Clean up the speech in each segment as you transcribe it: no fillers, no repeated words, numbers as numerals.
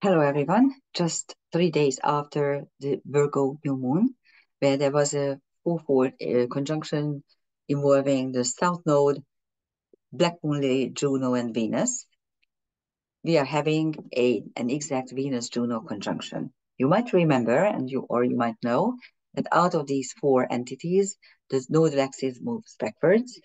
Hello, everyone. Just 3 days after the Virgo new moon, where there was a fourfold conjunction involving the South Node, Black Moon, Juno, and Venus, we are having an exact Venus-Juno conjunction. You might remember, you might know, that out of these four entities, the nodal axis moves backwards.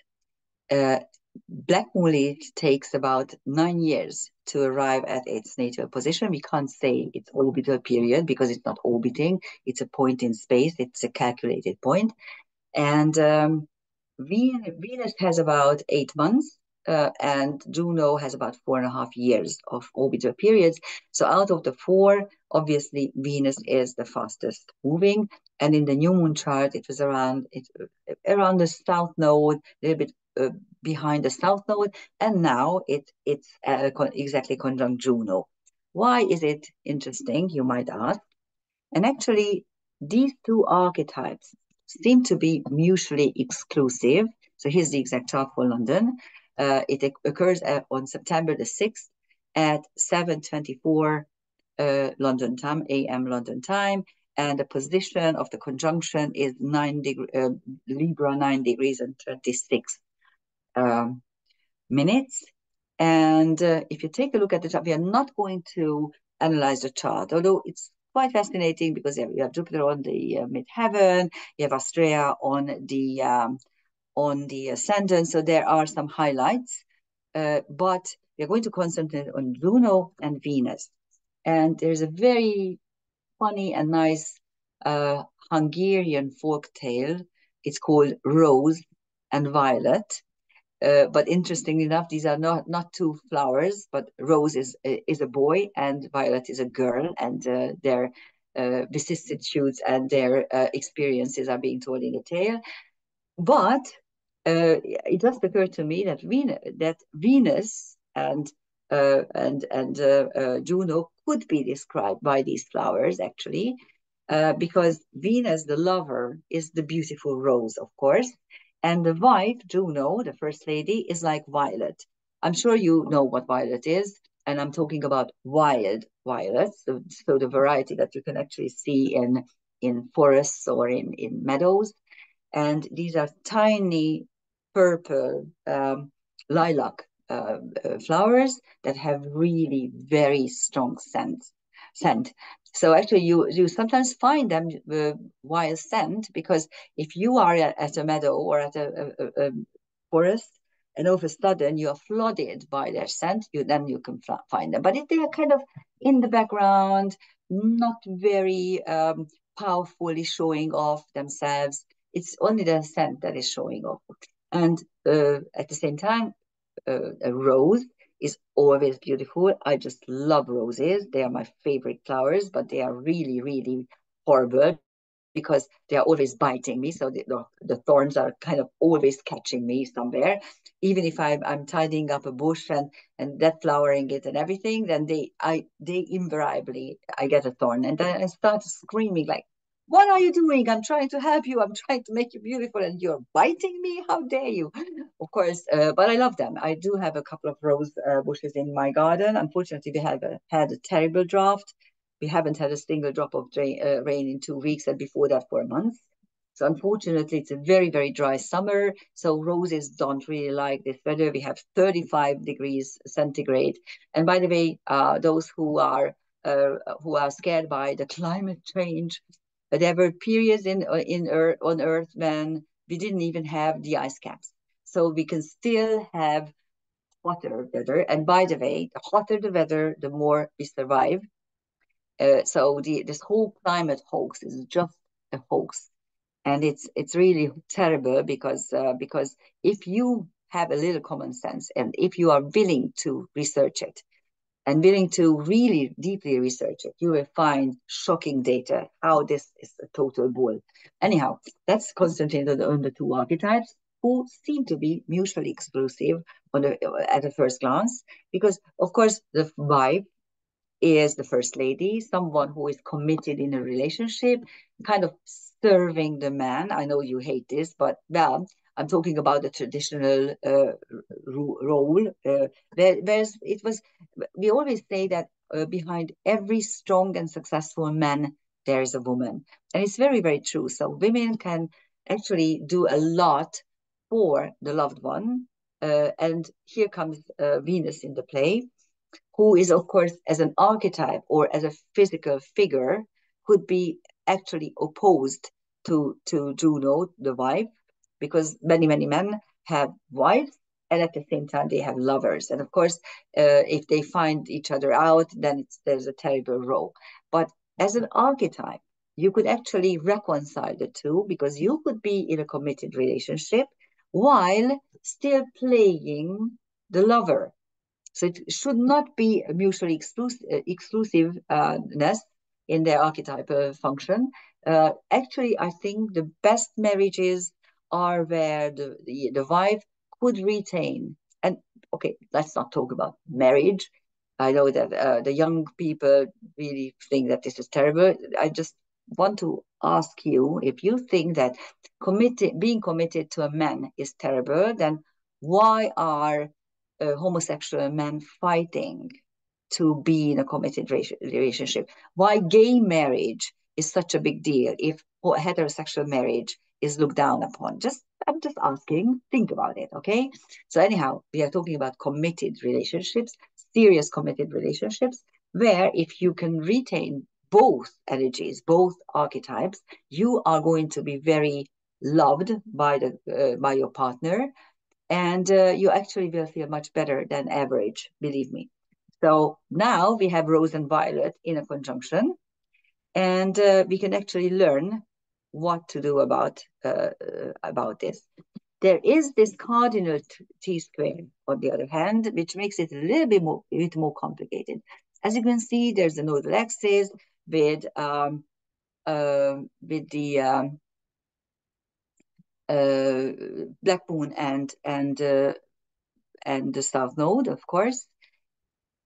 Uh, Black moon takes about 9 years to arrive at its natal position. We can't say its orbital period because it's not orbiting. It's a point in space. It's a calculated point. And Venus has about 8 months, and Juno has about 4.5 years of orbital periods. So out of the four, obviously Venus is the fastest moving. And in the new moon chart, it was around the south node, a little bit behind the south node, and now it's exactly conjunct Juno. Why is it interesting, you might ask? And actually, these two archetypes seem to be mutually exclusive. So here's the exact chart for London. It occurs on September the 6th at 7:24 London time, AM London time. And the position of the conjunction is Libra 9 degrees and 36 minutes. And if you take a look at the chart, we are not going to analyze the chart, although it's quite fascinating because you have Jupiter on the midheaven, you have Astraea on the ascendant, so there are some highlights. But we're going to concentrate on Juno and Venus. And there's a very funny and nice Hungarian folk tale. It's called Rose and Violet. But interestingly enough, these are not two flowers, but Rose is a boy and Violet is a girl, and their vicissitudes and their experiences are being told in the tale. But it just occurred to me that Venus and Juno could be described by these flowers actually, because Venus, the lover, is the beautiful rose, of course, and the wife, Juno, the first lady, is like violet. I'm sure you know what violet is, and I'm talking about wild violets, so the variety that you can actually see in forests or in meadows. And these are tiny purple lilac flowers that have really very strong scent. So actually, you sometimes find them while scent, because if you are at a meadow or at a forest, and all of a sudden you are flooded by their scent, then you can find them. But if they are kind of in the background, not very powerfully showing off themselves, it's only the scent that is showing off. And at the same time, a rose is always beautiful. I just love roses. They are my favorite flowers, but they are really, really horrible because they are always biting me. So the thorns are kind of always catching me somewhere. Even if I'm tidying up a bush and that flowering it and everything, then they invariably, I get a thorn. And then I start screaming like, what are you doing? I'm trying to help you. I'm trying to make you beautiful and you're biting me. How dare you? Of course, but I love them. I do have a couple of rose bushes in my garden. Unfortunately, we have had a terrible drought. We haven't had a single drop of rain in 2 weeks, and before that for a month. So unfortunately, it's a very, very dry summer. So roses don't really like this weather. We have 35 degrees centigrade. And by the way, those who are scared by the climate change, there were periods on Earth when we didn't even have the ice caps. So we can still have hotter weather. And by the way, the hotter the weather, the more we survive. So this whole climate hoax is just a hoax, and it's really terrible because if you have a little common sense and if you are willing to research it and willing to really deeply research it, you will find shocking data how this is a total bull. Anyhow, that's concentrated on the two archetypes who seem to be mutually exclusive at a first glance, because of course the wife is the first lady, someone who is committed in a relationship, kind of serving the man. I know you hate this, but well, I'm talking about the traditional role. We always say that behind every strong and successful man, there is a woman. And it's very, very true. So women can actually do a lot for the loved one. And here comes Venus in the play, who is, of course, as an archetype or as a physical figure, could be actually opposed to Juno, the wife, because many, many men have wives and at the same time they have lovers. And of course, if they find each other out, then there's a terrible row. But as an archetype, you could actually reconcile the two because you could be in a committed relationship while still playing the lover. So it should not be a mutually exclusiveness in their archetypal function. Actually, I think the best marriages are where the wife could retain. And okay, let's not talk about marriage. I know that the young people really think that this is terrible. I just want to ask you, if you think that being committed to a man is terrible, then why are homosexual men fighting to be in a committed relationship? Why gay marriage is such a big deal if heterosexual marriage is looked down upon? I'm just asking, think about it, okay? So anyhow, we are talking about committed relationships, serious committed relationships, where if you can retain both energies, both archetypes, you are going to be very loved by your partner, and you actually will feel much better than average, believe me. So now we have Rose and Violet in a conjunction, and we can actually learn what to do about this. There is this cardinal T-square, on the other hand, which makes it a bit more complicated. As you can see, there's a nodal axis with the black moon and the south node, of course,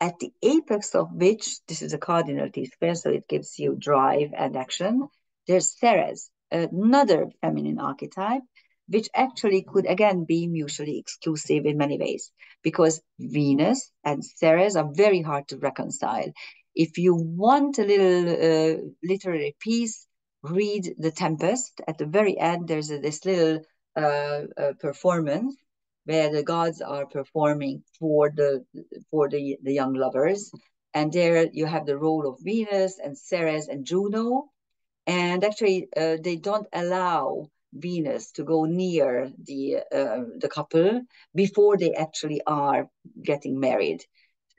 at the apex of which, this is a cardinal T-square, so it gives you drive and action. There's Ceres, another feminine archetype, which actually could again be mutually exclusive in many ways, because Venus and Ceres are very hard to reconcile. If you want a little literary piece, read The Tempest. At the very end, there's this little performance where the gods are performing for the young lovers. And there you have the role of Venus and Ceres and Juno. And actually, they don't allow Venus to go near the couple before they actually are getting married.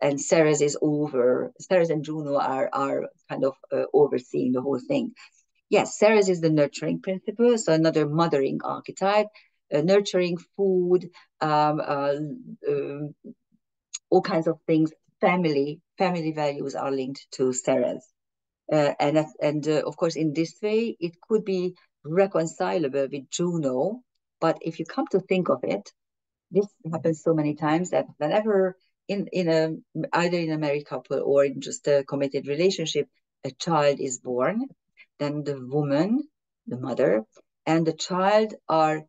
And Ceres and Juno are kind of overseeing the whole thing. Yes, Ceres is the nurturing principle, so another mothering archetype, nurturing food, um, uh, um, all kinds of things. Family values are linked to Ceres, and of course, in this way, it could be reconcilable with Juno. But if you come to think of it, this happens so many times that whenever in a either in a married couple or in just a committed relationship, a child is born, then the woman, the mother, and the child are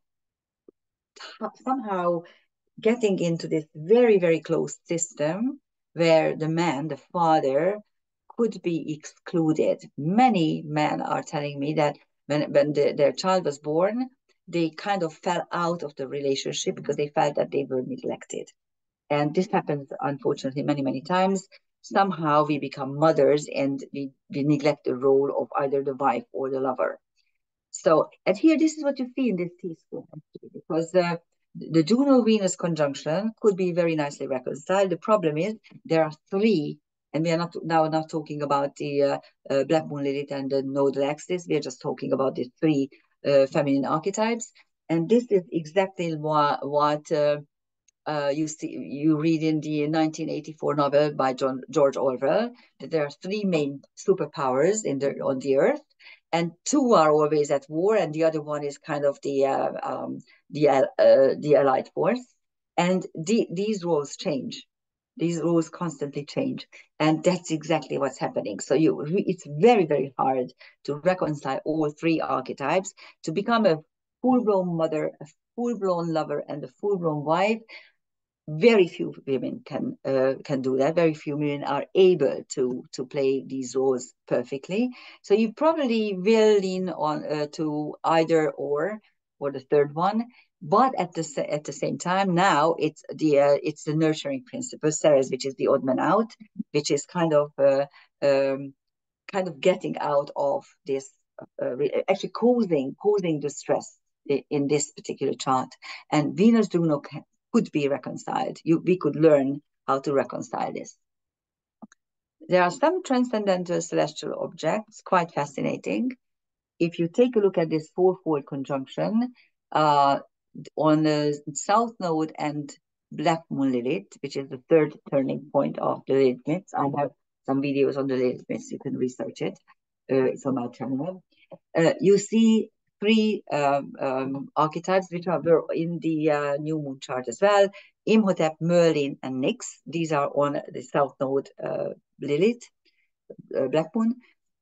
somehow getting into this very, very close system where the man, the father, could be excluded. Many men are telling me that when their child was born, they kind of fell out of the relationship because they felt that they were neglected. And this happens, unfortunately, many, many times. Somehow we become mothers and we neglect the role of either the wife or the lover. So, and here, this is what you see in this T-square, because the Juno-Venus conjunction could be very nicely reconciled. The problem is there are three, and we are not talking about the Black Moon Lilith and the nodal axis. We are just talking about the three feminine archetypes. And this is exactly what you read in the 1984 novel by George Orwell, that there are three main superpowers on the earth, and two are always at war, and the other one is kind of the allied force. And these roles change. These rules constantly change, and that's exactly what's happening. So it's very, very hard to reconcile all three archetypes to become a full-blown mother, a full-blown lover, and a full-blown wife very few women can do that. Very few women are able to play these roles perfectly. So you probably will lean on to either or the third one. But at the same time, now it's the nurturing principle, Ceres, which is the odd man out, which is um, kind of getting out of this, actually causing distress in this particular chart. And Venus Juno could be reconciled. We could learn how to reconcile this. There are some transcendental celestial objects, quite fascinating. If you take a look at this fourfold conjunction on the south node and Black Moon Lilith, which is the third turning point of the Lilith myths. I have some videos on the Lilith myths. You can research it. It's on my channel. You see three archetypes which are in the new moon chart as well: Imhotep, Merlin, and Nyx. These are on the south node Lilith, Black Moon.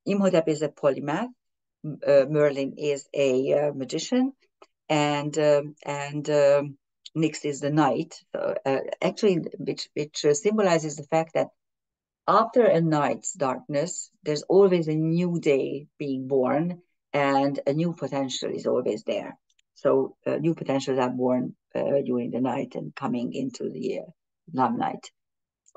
Imhotep is a polymath. Merlin is a magician, and Nyx is the night. So, actually, which symbolizes the fact that after a night's darkness, there's always a new day being born, and a new potential is always there. So new potentials are born during the night and coming into the limelight.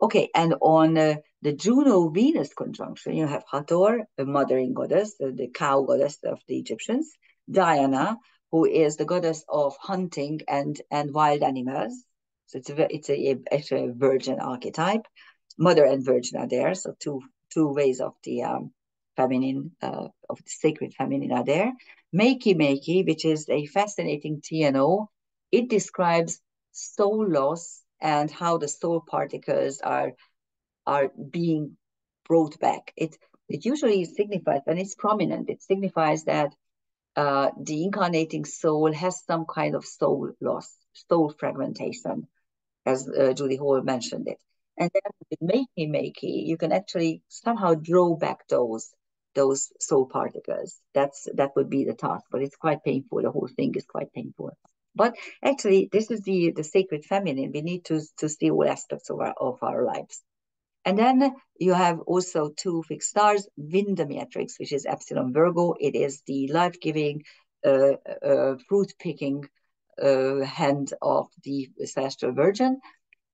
Okay, and on the Juno-Venus conjunction, you have Hathor, the mothering goddess, the cow goddess of the Egyptians; Diana, who is the goddess of hunting and wild animals. So it's a virgin archetype. Mother and virgin are there, so two ways of the feminine, of the sacred feminine are there. Makey, which is a fascinating TNO. It describes soul loss and how the soul particles are being brought back. It usually signifies, and it's prominent, it signifies that the incarnating soul has some kind of soul loss, soul fragmentation, as Judy Hall mentioned it. And then with Makey, you can actually somehow draw back those soul particles. That would be the task, but it's quite painful. The whole thing is quite painful. But actually, this is the sacred feminine. We need to see all aspects of our lives. And then you have also two fixed stars, Vindamiatrix, which is Epsilon Virgo. It is the life-giving, fruit-picking hand of the celestial virgin,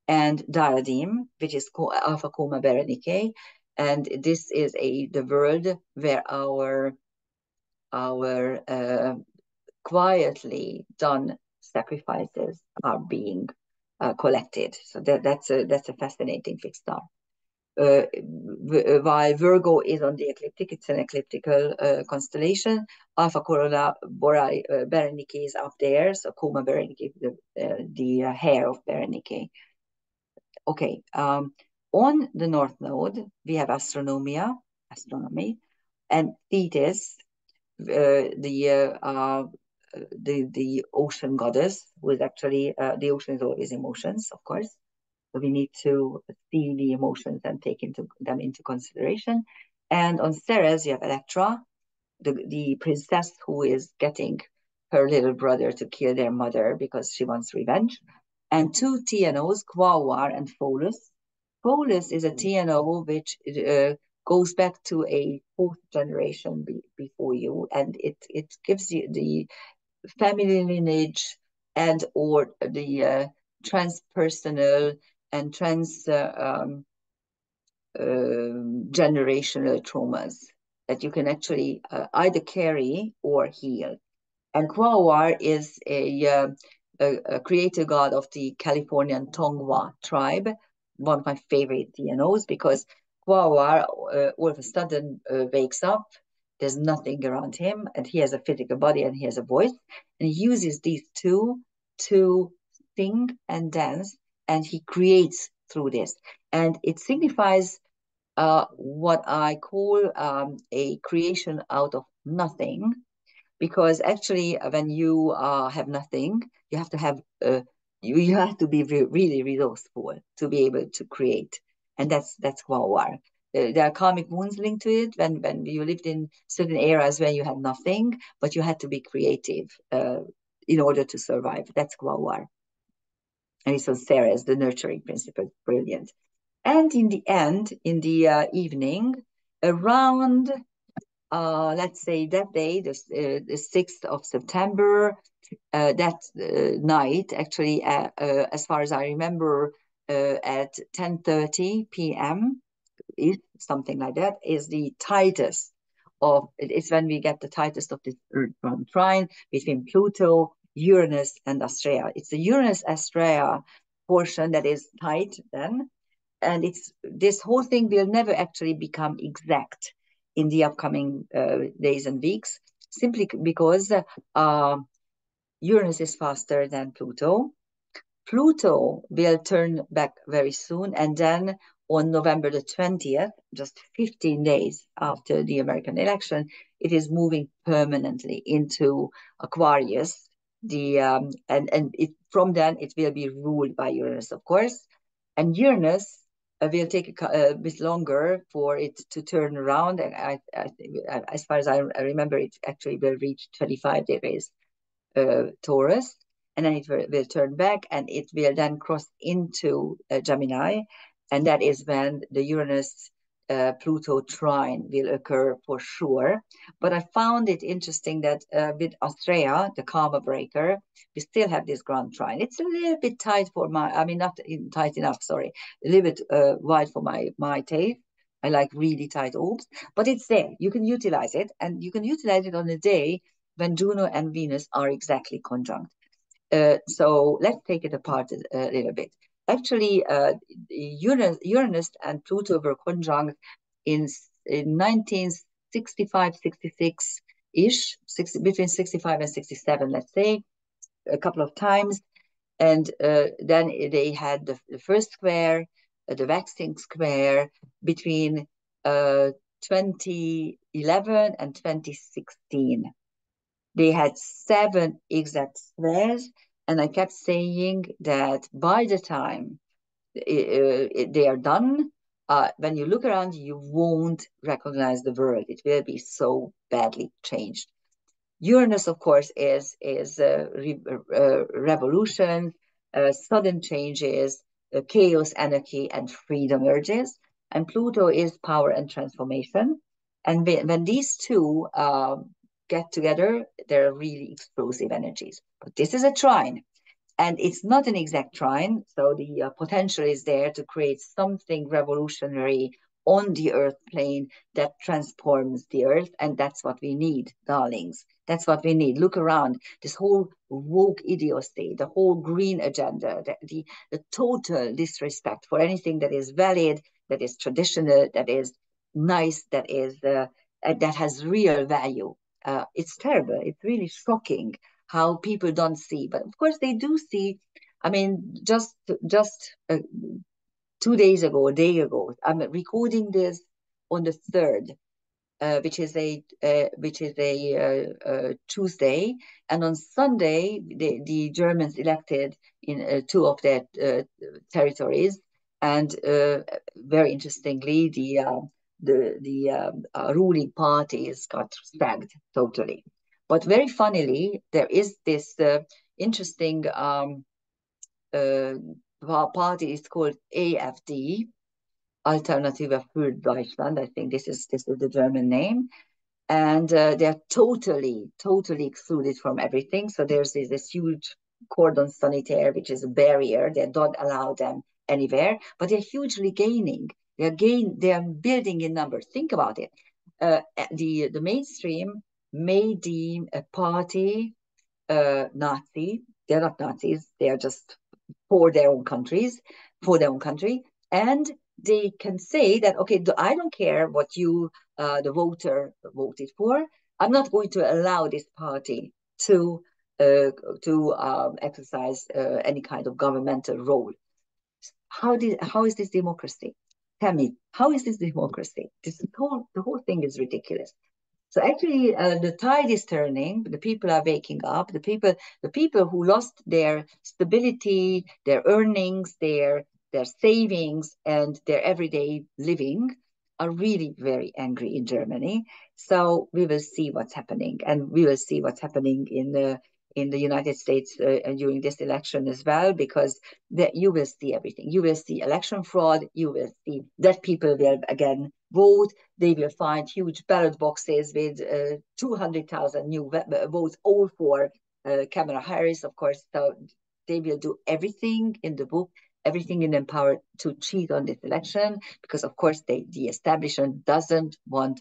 and Diadem, which is Alpha Coma Berenike. And this is the world where our quietly done sacrifices are being collected. So that's a fascinating fixed star. While Virgo is on the ecliptic, it's an ecliptical constellation. Alpha Corona Borealis Berenike is up there, so Coma Berenike, the hair of Berenike. Okay, on the north node we have astronomy, and Thetis, the ocean goddess, who is actually the ocean is always emotions, of course. So we need to see the emotions and take them into consideration. And on Ceres, you have Electra, the princess who is getting her little brother to kill their mother because she wants revenge. And two TNOs, Quaoar and Pholus. Pholus is a TNO which goes back to a fourth generation before you, and it gives you the family lineage and or the transpersonal and generational traumas that you can actually either carry or heal. And Quaoar is a creator god of the Californian Tongva tribe, one of my favorite TNOs, because Quaoar all of a sudden wakes up. There's nothing around him, and he has a physical body and he has a voice, and he uses these two to sing and dance, and he creates through this. And it signifies what I call a creation out of nothing, because actually when you have nothing, you have to have you have to be really resourceful to be able to create, and that's Quaoar. There are karmic wounds linked to it when you lived in certain eras where you had nothing, but you had to be creative in order to survive. That's Quaoar. And it's on Ceres, the nurturing principle. Brilliant. And in the end, in the evening, around let's say that day, the 6th of September, that night, actually, as far as I remember, at 10:30 p.m., if something like that, is the tightest of, it's when we get the tightest of this Grand Trine between Pluto, Uranus, and Astraea. It's the Uranus Astraea portion that is tight then, and it's this whole thing will never actually become exact in the upcoming days and weeks, simply because Uranus is faster than Pluto. Pluto will turn back very soon, and then on November the 20th, just 15 days after the American election, it is moving permanently into Aquarius. And from then it will be ruled by Uranus, of course, and Uranus will take a bit longer for it to turn around. And as far as I remember, it actually will reach 25 degrees Taurus, and then it will turn back, and it will then cross into Gemini, and that is when the Uranus Pluto trine will occur for sure. But I found it interesting that with Astraea, the karma breaker, we still have this Grand Trine. It's a little bit tight for my, I mean, not tight enough, sorry, a little bit wide for my taste. I like really tight orbs, but it's there. You can utilize it, and you can utilize it on a day when Juno and Venus are exactly conjunct. So let's take it apart a little bit. Actually, Uranus and Pluto were conjunct in 1965, 66-ish, between 65 and 67, let's say, a couple of times. And then they had the first square, the waxing square, between 2011 and 2016. They had 7 exact squares, and I kept saying that by the time they are done, when you look around, you won't recognize the world. It will be so badly changed. Uranus, of course, is revolution, sudden changes, chaos, anarchy, and freedom urges. And Pluto is power and transformation. And when these two get together, they're really explosive energies. But this is a trine, and it's not an exact trine, so the potential is there to create something revolutionary on the earth plane that transforms the earth, and that's what we need, darlings. That's what we need. Look around. This whole woke idiocy, the whole green agenda, the total disrespect for anything that is valid, that is traditional, that is nice, that has real value. It's terrible. It's really shocking how people don't see, but of course they do see. I mean, just 2 days ago, a day ago, I'm recording this on the 3rd, which is a Tuesday, and on Sunday the Germans elected in 2 of their territories, and very interestingly, the ruling parties got sacked totally. But very funnily, there is this interesting party. It's called AfD, Alternative für Deutschland. I think this is the German name, and they're totally excluded from everything. So there's this huge cordon sanitaire, which is a barrier. They don't allow them anywhere, but they're hugely gaining. They are building in numbers. Think about it. The mainstream may deem a party Nazi. They're not Nazis. They are just for their own countries, for their own country, and they can say that, okay, I don't care what you, the voter, voted for. I'm not going to allow this party to exercise any kind of governmental role. How is this democracy? Tell me, how is this democracy? The whole thing is ridiculous. So actually, the tide is turning. The people are waking up. The people who lost their stability, their earnings, their savings, and their everyday living are really very angry in Germany. So we will see what's happening, and we will see what's happening in the United States during this election as well, because that you will see everything. You will see election fraud. You will see that people will again vote. They will find huge ballot boxes with 200,000 new votes, all for Kamala Harris, of course. So they will do everything in the book, everything in their power to cheat on this election, because of course the establishment doesn't want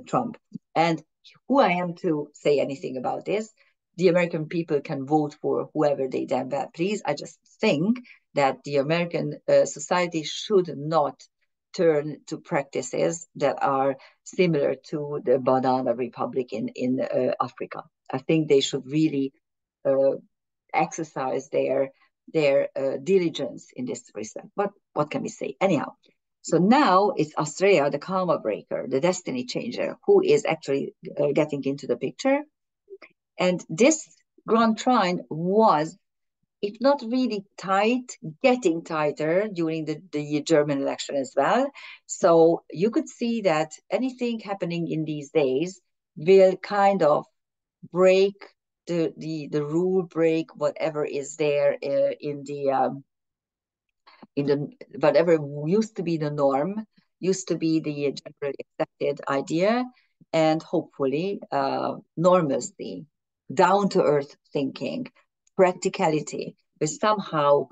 Trump. And who I am to say anything about this? The American people can vote for whoever they damn well please. I just think that the American society should not turn to practices that are similar to the banana republic in Africa. I think they should really uh, exercise their diligence in this respect. But what can we say? Anyhow, so now it's Astraea, the karma breaker, the destiny changer, who is actually getting into the picture. And this Grand Trine was, if not really tight, getting tighter during the German election as well. So you could see that anything happening in these days will kind of break the rule, break whatever is there in the whatever used to be the norm, used to be the generally accepted idea, and hopefully normalcy, down to earth thinking, practicality will somehow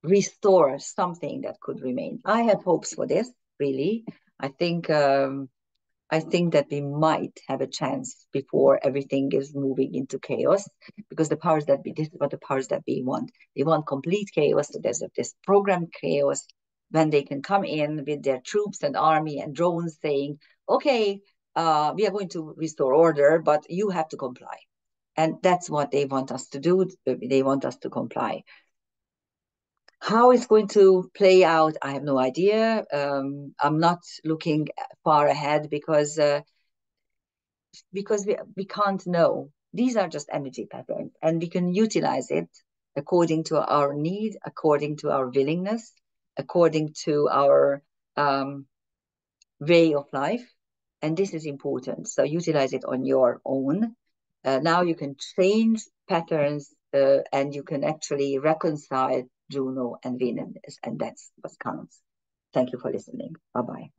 restore something that could remain. I have hopes for this, really. I think I think that we might have a chance before everything is moving into chaos, because the powers that be, this is what the powers that be want. They want complete chaos. So there's this programmed chaos when they can come in with their troops and army and drones saying, okay, we are going to restore order, but you have to comply. And that's what they want us to do. They want us to comply. How it's going to play out, I have no idea. I'm not looking far ahead because we can't know. These are just energy patterns, and we can utilize it according to our need, according to our willingness, according to our way of life. And this is important. So utilize it on your own. Now you can change patterns and you can actually reconcile Juno and Venus, and that's what counts. Thank you for listening. Bye bye.